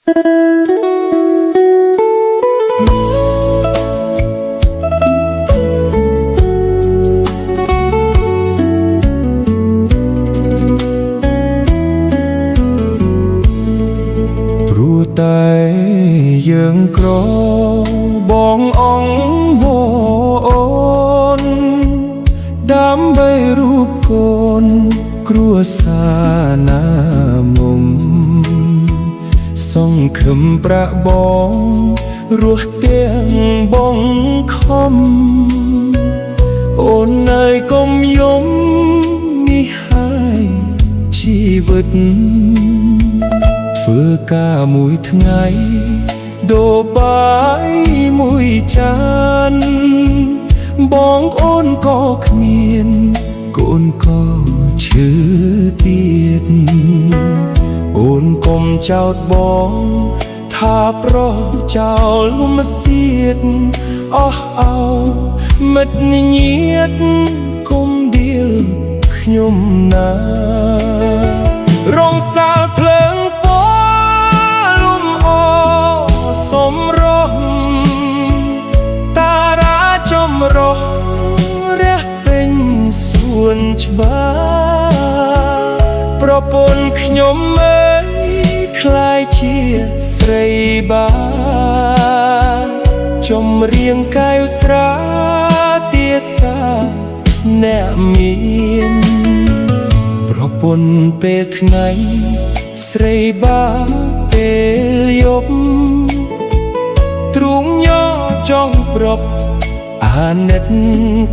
ព្រោះតែយើងក្របងអង្គវអូនដើម្បីរូបកូនគ្រួសារណាមុំសង្ឃឹមប្រាក់បងរស់ទាំងបងខំអូននៅកុំយំនេះហើយជីវិតធ្វើការមួយថ្ងៃដូរបាយមួយចានបងប្អូនក៏គ្មានកូនក៏ឈឺទៀតអូនកុំចោទបងថាប្រុសចោលលំសៀតអស់អោមិត្តញាតគុំដៀលខ្ញុំណារងសាលភ្លើងពណ៌លំអសំរោះតារាចម្រុះរះពេញសួនច្បារប្រពន្ធខ្ញុំអើយคล้ายជាស្រីបាចម្រៀងកាយស្រាទាសាអ្នកមានប្រពន្ធពេលថ្ងៃស្រីបាពេលយប់ទ្រូងញ័រចង់ប្រពអាណិត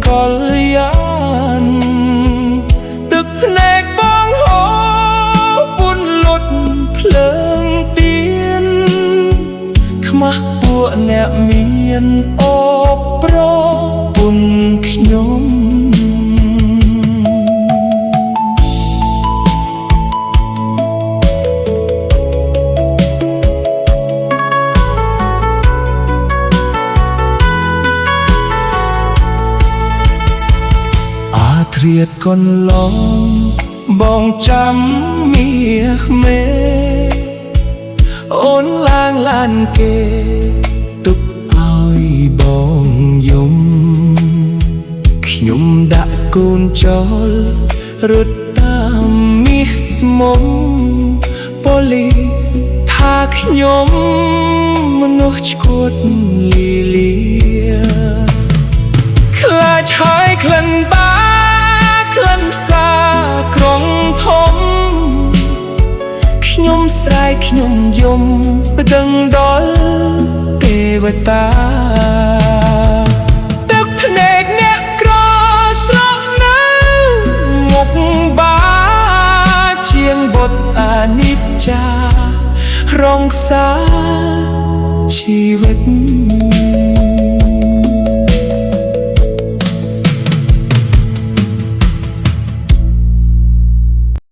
កល្យានទឹកភ្នែកបងហូរពុនលុតភ្លើងទៀនខ្មាស់ពួកអ្នកមានអបប្រពន្ធខ្ញុំធៀតកន្លងបងចាំមាសមេអូនឡើងឡានគេទុកឲ្យបងយំខ្ញុំដាក់កូនចោលរត់តាមមាសស្មុំប៉ូលីសថាខ្ញុំមនុស្សឈួតលីលាខ្លាចហើយក្លិនបាក្លិនផ្សារក្រុងធំខ្ញុំស្រែកខ្ញុំយំប្តឹងដល់ទេវតាទឹកភ្នែកអ្នកក្រស្រស់នៅមុខបាជាងបុត្រអនិច្ចារងសាជីវិត